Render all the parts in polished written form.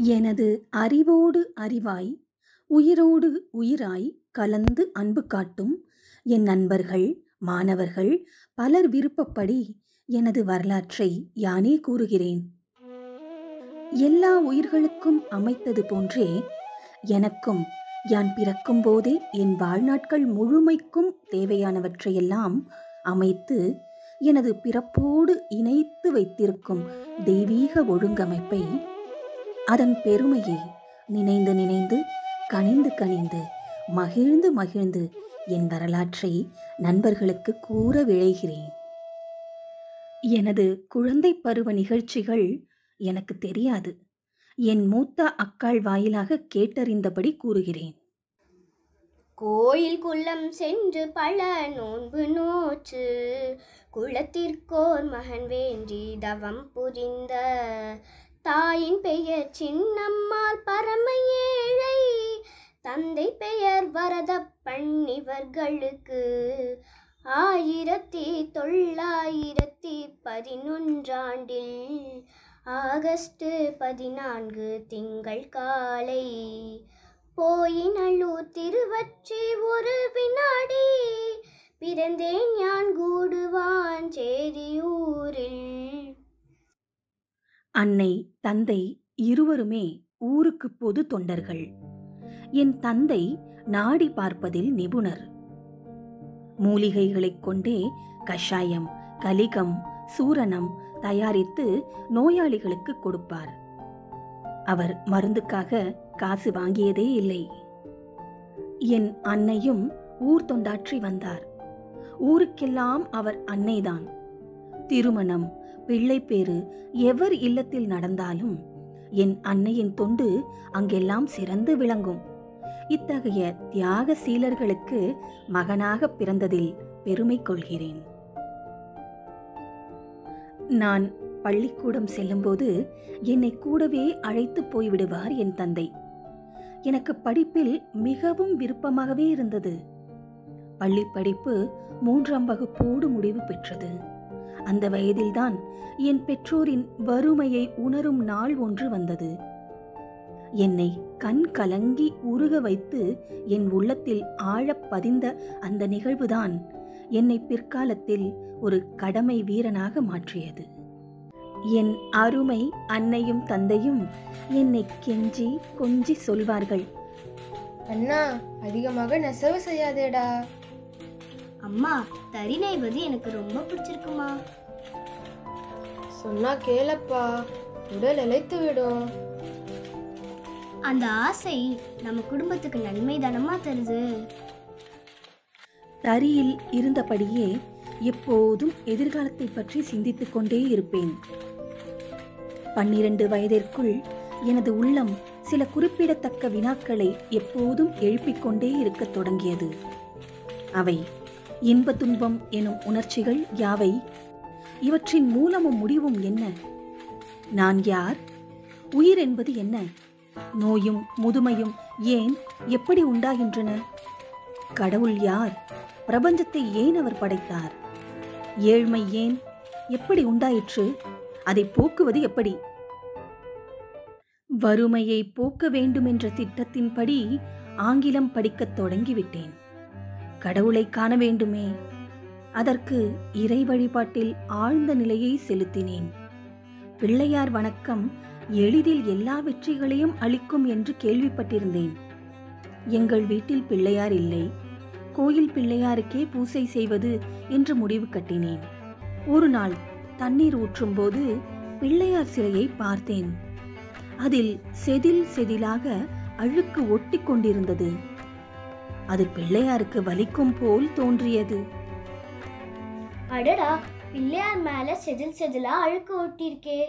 எனது அறிவோடு அறிவாய், உயிரோடு உயிராய் கலந்து அன்பு காட்டும் என் நண்பர்கள், மாணவர்கள் பலர் விருப்பப்படி எனது வரலாற்றை யானே கூறுகிறேன். எல்லா உயிர்களுக்கும் அமைத்தது போன்றே எனக்கும் யான் பிறக்கும் போதே என் வாழ்நாட்கள் முழுமைக்கும் தேவையானவற்றையெல்லாம் அமைத்து எனது பிறப்போடு இணைத்து வைத்திருக்கும் தெய்வீக ஒழுங்கமைப்பை, அதன் பெருமையை நினைந்து நினைந்து கனிந்து கனிந்து மகிழ்ந்து மகிழ்ந்து என் வரலாற்றை நண்பர்களுக்கு கூற விழைகிறேன். எனது குழந்தை பருவ நிகழ்ச்சிகள் எனக்கு தெரியாது. என் மூத்த அக்காள் வாயிலாக கேட்டறிந்தபடி கூறுகிறேன். கோயில் குளம் சென்று பல நோன்பு நோற்று குளத்திற்கோர் மகன் வேண்டி தவம் புரிந்த தாயின் பெயர் சின்னம்மாள் பரம ஏழை, தந்தை பெயர் வரதப்பன். இவர்களுக்கு 1911 ஆகஸ்ட் 14 திங்கள் காலை போயினல்லூர் திருவற்றி ஒரு வினாடி பிறந்தேன் யான் கூடுவான் சேரியூரில். அன்னை தந்தை இருவருமே ஊருக்கு பொது தொண்டர்கள். என் தந்தை நாடி பார்ப்பதில் நிபுணர். மூலிகைகளைக் கொண்டே கஷாயம், கலிகம், சூரணம் தயாரித்து நோயாளிகளுக்கு கொடுப்பார். அவர் மருந்துக்காக காசு வாங்கியதே இல்லை. என் அன்னையும் ஊர் தொண்டாற்றி வந்தார். ஊருக்கெல்லாம் அவர் அன்னைதான். திருமணம், பிள்ளைப்பேறு எவர் இல்லத்தில் நடந்தாலும் என் அன்னையின் தொண்டு அங்கெல்லாம் சிறந்து விளங்கும். இத்தகைய தியாக சீலர்களுக்கு மகனாக பிறந்ததில் பெருமை கொள்கிறேன். நான் பள்ளிக்கூடம் செல்லும்போது என்னை கூடவே அழைத்து போய்விடுவார் என் தந்தை. எனக்கு படிப்பில் மிகவும் விருப்பமாகவே இருந்தது. பள்ளி படிப்பு 3ஆம் வகுப்போடு முடிவு பெற்றது. அந்த வயதில்தான் என் பெற்றோரின் வறுமையை உணரும் நாள் ஒன்று வந்தது. என்னை கண் கலங்கி உருக வைத்து என் உள்ளத்தில் ஆழப் பதிந்த அந்த நிகழ்வுதான் என்னை பிற்காலத்தில் ஒரு கடமை வீரனாக மாற்றியது. என் அருமை அன்னையும் தந்தையும் என்னை கெஞ்சி கொஞ்சி சொல்வார்கள், அண்ணா அதிகமாக நெசவு செய்யாதேடா. அம்மா, தறி நெய்வது எனக்கு ரொம்ப பிடிச்சிருக்குமா. சொன்னா கேளப்பா, உடல் இளைத்து விடும். அந்த ஆசை நம்ம குடும்பத்துக்கு நன்மை தானமா தருது. தறியில் இருந்தபடியே எப்போதும் எதிர்காலத்தை பற்றி சிந்தித்துக் கொண்டே இருப்பேன். 12 வயதிற்குள் எனது உள்ளம் சில குறிப்பிடத்தக்க வினாக்களை எப்போதும் எழுப்பிக் கொண்டே இருக்கத் தொடங்கியது. அவை இன்ப துன்பம் எனும் உணர்ச்சிகள் யாவை? இவற்றின் மூலமும் முடிவும் என்ன? நான் யார்? உயிர் என்பது என்ன? நோயும் முதுமையும் ஏன், எப்படி உண்டாகின்றன? கடவுள் யார்? பிரபஞ்சத்தை ஏன் அவர் படைத்தார்? ஏழ்மை ஏன், எப்படி உண்டாயிற்று? அதை போக்குவது எப்படி? வறுமையை போக்க வேண்டுமென்ற திட்டத்தின்படி ஆங்கிலம் படிக்கத் தொடங்கிவிட்டேன். கடவுளை காண வேண்டுமே. அதற்கு இறை வழிபாட்டில் ஆழ்ந்த நிலையை செலுத்தினேன். பிள்ளையார் வணக்கம் எளிதில் எல்லா வெற்றிகளையும் அளிக்கும் என்று கேள்விப்பட்டிருந்தேன். எங்கள் வீட்டில் பிள்ளையார் இல்லை. கோயில் பிள்ளையாருக்கே பூசை செய்வது என்று முடிவு கட்டினேன். ஒரு நாள் தண்ணீர் ஊற்றும் போது பிள்ளையார் சிலையை பார்த்தேன். அதில் செதில் செதிலாக அழுக்கு ஒட்டி கொண்டிருந்தது. அது பிள்ளையாருக்கு வலிக்கும் போல் தோன்றியது. அடடா, பிள்ளையார் மேல செதில் செதிலா அழுக்கு ஒட்டியிருக்கே.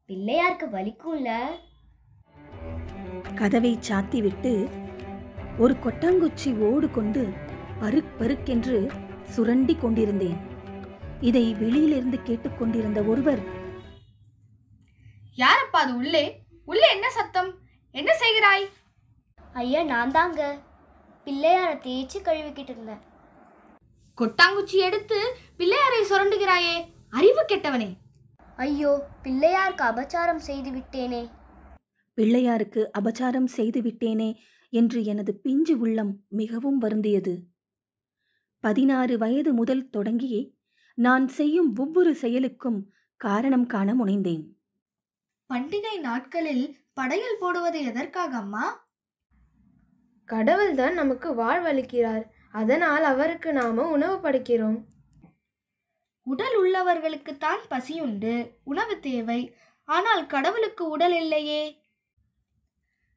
பிள்ளையாருக்கு வலிக்கும்ல. கதவை சாத்திவிட்டு ஒரு கொட்டாங்குச்சி ஓடு கொண்டு பருக் பருக்கென்று சுரண்டி கொண்டிருந்தேன். இதை வெளியிலிருந்து கேட்டுக்கொண்டிருந்த ஒருவர், யாரப்பா அது உள்ளே? உள்ளே என்ன சத்தம்? என்ன செய்கிறாய்? ஐயா, நான் தாங்க பிள்ளையார தேய்ச்சி கழுவிக்கிட்டு இருந்தேன். கொட்டாங்குச்சி எடுத்து பிள்ளையாரை சுரண்டுகிறாயே, அறிவு கெட்டவனே! ஐயோ, பிள்ளையாருக்கு அபச்சாரம் செய்து விட்டேனே. பிள்ளையாருக்கு அபச்சாரம் செய்து விட்டேனே என்று எனது பிஞ்சு உள்ளம் மிகவும் வருந்தியது. 16 வயது முதல் தொடங்கி நான் செய்யும் ஒவ்வொரு செயலுக்கும் காரணம் காண முனைந்தேன். பண்டிகை நாட்களில் படையல் போடுவது எதற்காக அம்மா? கடவுள்தான் நமக்கு வாழ்வளிக்கிறார். அதனால் அவருக்கு நாம உணவு படைக்கிறோம். உடல் உள்ளவர்களுக்குத்தான் பசியுண்டு, உணவு தேவை. ஆனால் கடவுளுக்கு உடல் இல்லையே.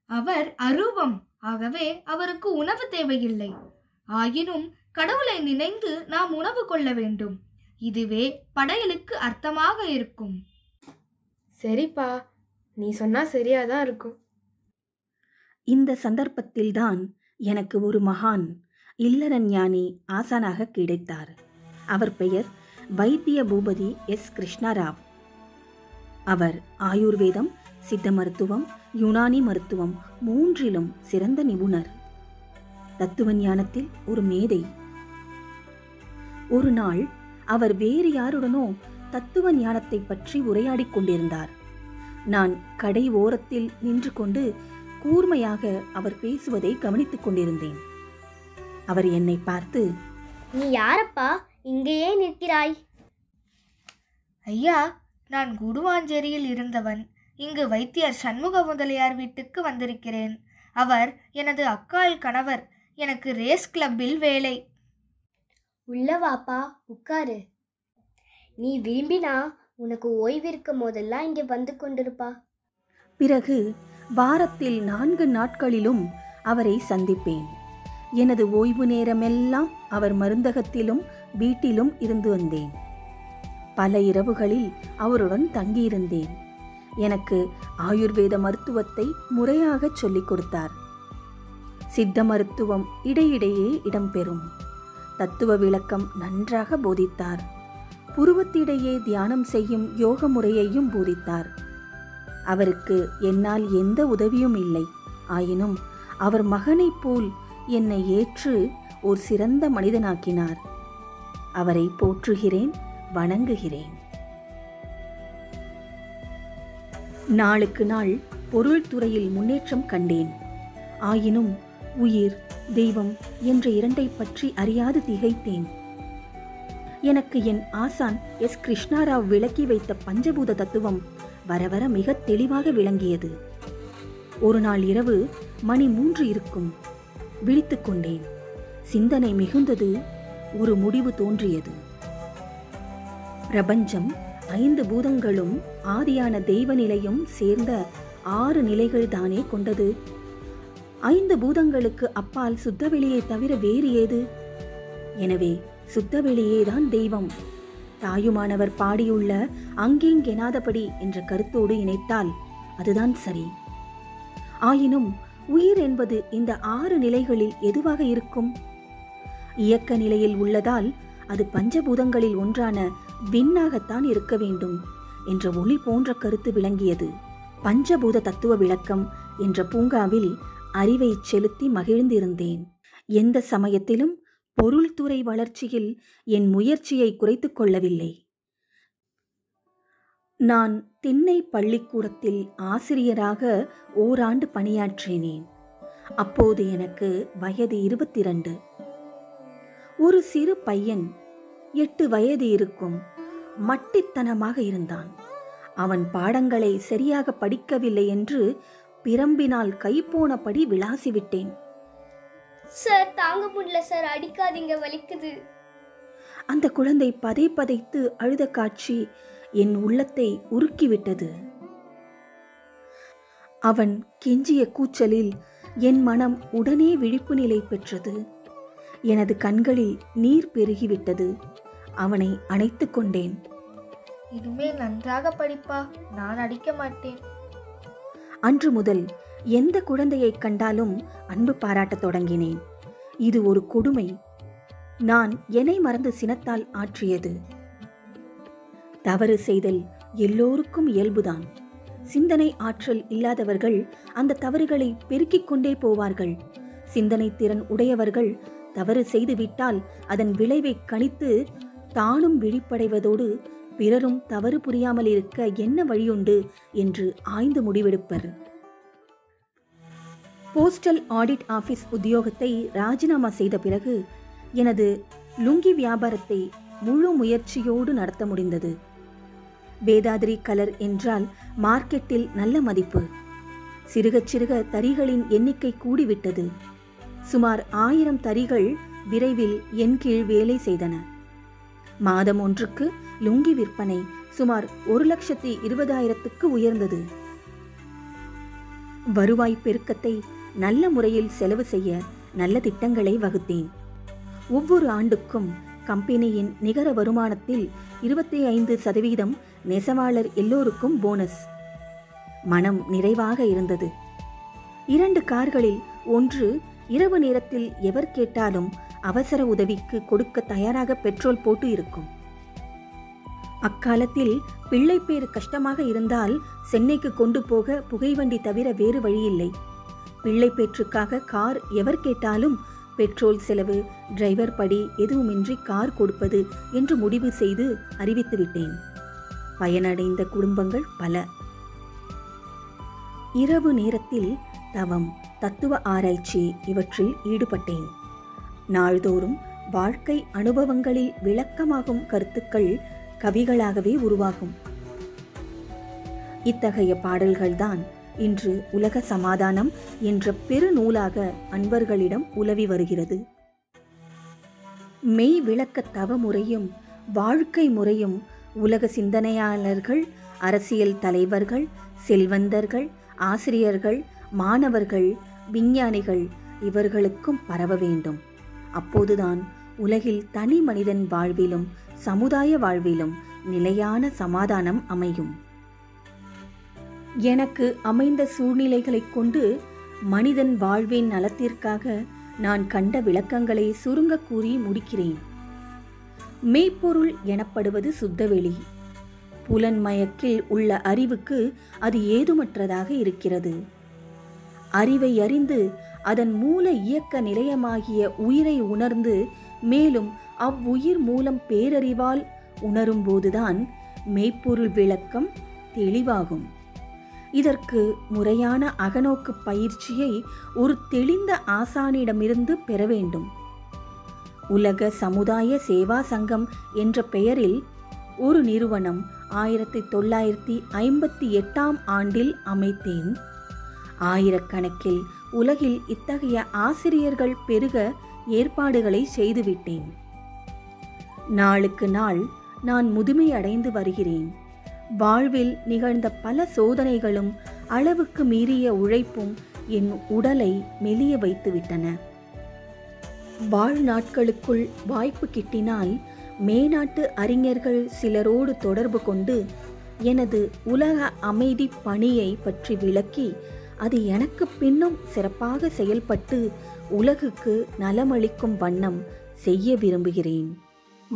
அவர் அரூபம், ஆகவே அவருக்கு உணவு தேவையில்லை. ஆயினும் கடவுளை நினைந்து நாம் உணவு கொள்ள வேண்டும். இதுவே படையலுக்கு அர்த்தமாக இருக்கும். சரிப்பா, நீ சொன்னா சரியாதான் இருக்கும். இந்த சந்தர்ப்பத்தில்தான் எனக்கு ஒரு மகான் இல்லற ஞானி ஆசானாக கிடைத்தார். அவர் பெயர் வைத்திய பூபதி எஸ் கிருஷ்ணராவ். அவர் ஆயுர்வேதம், சித்த மருத்துவம், யுனானி மருத்துவம் மூன்றிலும் சிறந்த நிபுணர். தத்துவ ஞானத்தில் ஒரு மேதை. ஒரு நாள் அவர் வேறு யாருடனோ தத்துவ ஞானத்தை பற்றி உரையாடிக் கொண்டிருந்தார். நான் கடை ஓரத்தில் நின்று கொண்டு கூர்மையாக அவர் பேசுவதை கவனித்துக் கொண்டிருந்தேன். அவர் என்னை பார்த்து, நீ யாரப்பா, இங்கேயே நிற்கிறாய்? ஐயா, நான் குடுவாஞ்சேரியில் இருந்தவன். இங்கு வைத்தியர் சண்முக முதலியார் வீட்டுக்கு வந்திருக்கிறேன். அவர் எனது அக்காள் கணவர். எனக்கு ரேஸ் கிளப்பில் வேலை. உள்ளவாப்பா, உட்காரு. நீ விரும்பினா உனக்கு ஓய்விருக்கும் போதெல்லாம் இங்கே வந்து கொண்டிருப்பா. பிறகு வாரத்தில் 4 நாட்களிலும் அவரை சந்திப்பேன். எனது ஓய்வு நேரமெல்லாம் அவர் மருந்தகத்திலும் வீட்டிலும் இருந்து வந்தேன். பல இரவுகளில் அவருடன் தங்கியிருந்தேன். எனக்கு ஆயுர்வேத மருத்துவத்தை முறையாக சொல்லிக் கொடுத்தார். சித்த மருத்துவம் இடையிடையே இடம்பெறும். தத்துவ விளக்கம் நன்றாக போதித்தார். புருவத்திடையே தியானம் செய்யும் யோக முறையையும் போதித்தார். அவருக்கு என்னால் எந்த உதவியும் இல்லை. ஆயினும் அவர் மகனைப் போல் என்னை ஏற்று ஒரு சிறந்த மனிதனாக்கினார். அவரை போற்றுகிறேன், வணங்குகிறேன். நாளுக்கு நாள் பொருள் துறையில் முன்னேற்றம் கண்டேன். ஆயினும் உயிர், தெய்வம் என்ற இரண்டை பற்றி அறியாது திகைத்தேன். எனக்கு என் ஆசான் எஸ் கிருஷ்ணராவ் விளக்கி வைத்த பஞ்சபூத தத்துவம் வர வர மிக தெளிவாக விளங்கியது. ஒரு நாள் இரவு மணி 3 இருக்கும். விழித்துக் கொண்டேன். சிந்தனை மிகுந்தது. ஒரு முடிவு தோன்றியது. பிரபஞ்சம் 5 பூதங்களும் ஆதியான தெய்வ நிலையும் சேர்ந்த 6 நிலைகள் தானே கொண்டது. 5 பூதங்களுக்கு அப்பால் சுத்தவெளியை தவிர வேறு ஏது? எனவே சுத்தவெளியேதான் தெய்வம். தாயுமானவர் பாடியுள்ள அங்கேங்கெனாதபடி என்ற கருத்தோடு இணைத்தால் அதுதான் சரி. ஆயினும் உயிர் என்பது இந்த 6 நிலைகளில் எதுவாக இருக்கும்? இயக்க நிலையில் உள்ளதால் அது பஞ்சபூதங்களில் ஒன்றான விண்ணாகத்தான் இருக்க வேண்டும் என்ற ஒளி போன்ற கருத்து விளங்கியது. பஞ்சபூத தத்துவ விளக்கம் என்ற பூங்காவில் அறிவை செலுத்தி மகிழ்ந்திருந்தேன். எந்த சமயத்திலும் பொருள்துறை வளர்ச்சியில் என் முயற்சியை குறைத்துக் கொள்ளவில்லை. நான் திண்ணை பள்ளிக்கூடத்தில் ஆசிரியராக ஓராண்டு பணியாற்றினேன். அப்போது எனக்கு வயது 22. ஒரு சிறு பையன் 8 வயது இருக்கும். மட்டித்தனமாக இருந்தான். அவன் பாடங்களை சரியாக படிக்கவில்லை என்று பிரம்பினால் கைப்போனபடி விளாசிவிட்டேன். சார், தாங்க முடியல சார், அடிக்காதீங்க, வலிக்குது. அந்த குழந்தை பதைத்து அழுத காட்சி என் உள்ளத்தை உருக்கிவிட்டது. அவன் கெஞ்சிய கூச்சலில் என் மனம் உடனே விழிப்பு நிலை பெற்றது. எனது கண்களில் நீர் பெருகிவிட்டது. அவனை அணைத்துக் கொண்டேன். இனிமேல் நன்றாக படிப்பா, நான் அடிக்க மாட்டேன். அன்று முதல் எந்த குழந்தையை கண்டாலும் அன்பு பாராட்டத் தொடங்கினேன். இது ஒரு கொடுமை. நான் என்னை மறந்து சினத்தால் ஆற்றியது. தவறு செய்தல் எல்லோருக்கும் இயல்புதான். சிந்தனை ஆற்றல் இல்லாதவர்கள் அந்த தவறுகளை பெருக்கிக் கொண்டே போவார்கள். சிந்தனை திறன் உடையவர்கள் தவறு செய்துவிட்டால் அதன் விளைவை கணித்து தானும் விழிப்படைவதோடு பிறரும் தவறு புரியாமல் இருக்க என்ன வழியுண்டு என்று ஆய்ந்து முடிவெடுப்பர். போஸ்டல் ஆடிட் ஆபீஸ் உத்தியோகத்தை ராஜினாமா செய்த பிறகு எனது லுங்கி வியாபாரத்தை முழு முயற்சியோடு நடத்த முடிந்தது. வேதாத்ரி கலர் என்றால் மார்க்கெட்டில் நல்ல மதிப்பு. சிறுக சிறுக தறிகளின் எண்ணிக்கை கூடிவிட்டது. சுமார் 1000 தறிகள் விரைவில் என் கீழ் வேலை செய்தன. மாதம் ஒன்றுக்கு லுங்கி விற்பனை சுமார் 1,20,000க்கு உயர்ந்தது. வருவாய் பெருக்கத்தை நல்ல முறையில் செலவு செய்ய நல்ல திட்டங்களை வகுத்தேன். ஒவ்வொரு ஆண்டுக்கும் கம்பெனியின் நிகர வருமானத்தில் 25% நெசவாளர் எல்லோருக்கும் போனஸ். மனம் நிறைவாக இருந்தது. 2 கார்களில் ஒன்று இரவு நேரத்தில் எவர் கேட்டாலும் அவசர உதவிக்கு கொடுக்க தயாராக பெட்ரோல் போட்டு இருக்கும். அக்காலத்தில் பிள்ளைப்பேறு கஷ்டமாக இருந்தால் சென்னைக்கு கொண்டு போக புகைவண்டி தவிர வேறு வழியில்லை. பிள்ளைப்பேற்றுக்காக கார் எவர் கேட்டாலும் பெட்ரோல் செலவு, டிரைவர் படி எதுவுமின்றி கார் கொடுப்பது என்று முடிவு செய்து அறிவித்துவிட்டேன். பயனடைந்த குடும்பங்கள் பல. இரவு நேரத்தில் தவம், தத்துவ ஆராய்ச்சி இவற்றில் ஈடுபட்டேன். நாள்தோறும் வாழ்க்கை அனுபவங்களில் விளக்கமாகும் கருத்துக்கள் கவிகளாகவே உருவாகும். இத்தகைய பாடல்கள்தான் இன்று உலக சமாதானம் என்ற பெருநூலாக அன்பர்களிடம் உலவி வருகிறது. மெய் விளக்க தவ முறையும் வாழ்க்கை முறையும் உலக சிந்தனையாளர்கள், அரசியல் தலைவர்கள், செல்வந்தர்கள், ஆசிரியர்கள், மாணவர்கள், விஞ்ஞானிகள் இவர்களுக்கும் பரவ வேண்டும். அப்போதுதான் உலகில் தனி மனிதன் வாழ்விலும் சமுதாய வாழ்விலும் நிலையான சமாதானம் அமையும். எனக்கு அமைந்த சூழ்நிலைகளை கொண்டு மனிதன் வாழ்வின் நலத்திற்காக நான் கண்ட விளக்கங்களை சுருங்க கூறி முடிக்கிறேன். மெய்ப்பொருள் எனப்படுவது சுத்தவெளி. புலன்மயக்கில் உள்ள அறிவுக்கு அது ஏதுமற்றதாக இருக்கிறது. அறிவை அறிந்து அதன் மூல இயக்க நிலையமாகிய உயிரை உணர்ந்து மேலும் அவ்வுயிர் மூலம் பேரறிவால் உணரும்போதுதான் மெய்ப்பொருள் விளக்கம் தெளிவாகும். இதற்கு முறையான அகநோக்கு பயிற்சியை ஒரு தெளிந்த ஆசானிடமிருந்து பெற வேண்டும். உலக சமுதாய சேவா சங்கம் என்ற பெயரில் ஒரு நிறுவனம் 1958ஆம் ஆண்டில் அமைத்தேன். ஆயிரக்கணக்கில் உலகில் இத்தகைய ஆசிரியர்கள் பெருக ஏற்பாடுகளை செய்துவிட்டேன். நாளுக்கு நாள் நான் முதுமையடைந்து வருகிறேன். வாழ்வில் நிகழ்ந்த பல சோதனைகளும் அளவுக்கு மீறிய உழைப்பும் என் உடலை மெலிய வைத்துவிட்டன. வாழ்நாட்களுக்குள் வாய்ப்பு கிட்டினால் மேனாட்டு அறிஞர்கள் சிலரோடு தொடர்பு கொண்டு எனது உலக அமைதி பணியை பற்றி விளக்கி அது எனக்கு பின்னும் சிறப்பாக செயல்பட்டு உலகுக்கு நலமளிக்கும் வண்ணம் செய்ய விரும்புகிறேன்.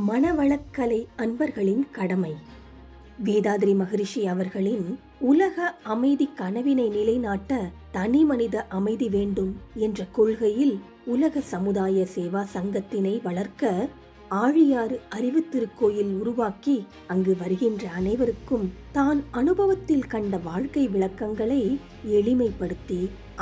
மனவளக்கலை அன்பர்களின் கடமை. வேதாத்ரி மகரிஷி அவர்களின் உலக அமைதி கனவினை நிலைநாட்ட தனி மனித அமைதி வேண்டும் என்ற கொள்கையில் உலக சமுதாய சேவா சங்கத்தினை வளர்க்க ஆழியாறு அறிவு திருக்கோயில் உருவாக்கி அங்கு வருகின்ற அனைவருக்கும் தான் அனுபவத்தில் கண்ட வாழ்க்கை விளக்கங்களை எளிமைப்படுத்தி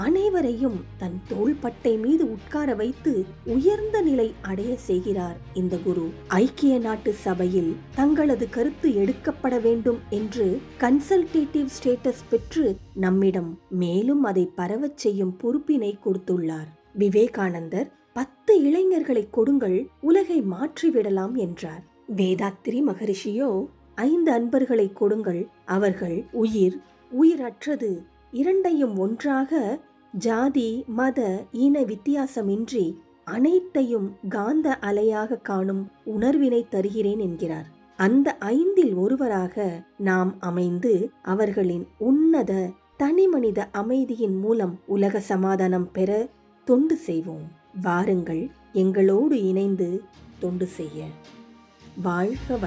அனைவரையும் தன் தோள்பட்டை மீது உட்கார வைத்து உயர்ந்த நிலை அடைய செய்கிறார் இந்த குரு. ஐக்கிய நாட்டு சபையில் தங்களது கருத்து எடுக்கப்பட வேண்டும் என்று கன்சல்டேட்டிவ் ஸ்டேட்டஸ் பெற்று நம்மிடம் மேலும் அதை பரவச் செய்யும் பொறுப்பினை கொடுத்துள்ளார். விவேகானந்தர் 10 இளைஞர்களை கொடுங்கள், உலகை மாற்றிவிடலாம் என்றார். வேதாத்ரி மகரிஷியோ 5 அன்பர்களை கொடுங்கள், அவர்கள் உயிர், உயிரற்றது இரண்டையும் ஒன்றாக ஜாதி மத இன வித்தியாசமின்றி அனைத்தையும் காந்த அலையாக காணும் உணர்வினை தருகிறேன் என்கிறார். அந்த 5இல் ஒருவராக நாம் அமைந்து அவர்களின் உன்னத தனிமனித அமைதியின் மூலம் உலக சமாதானம் பெற தொண்டு செய்வோம். வாருங்கள், எங்களோடு இணைந்து தொண்டு செய்ய. வாழ்க.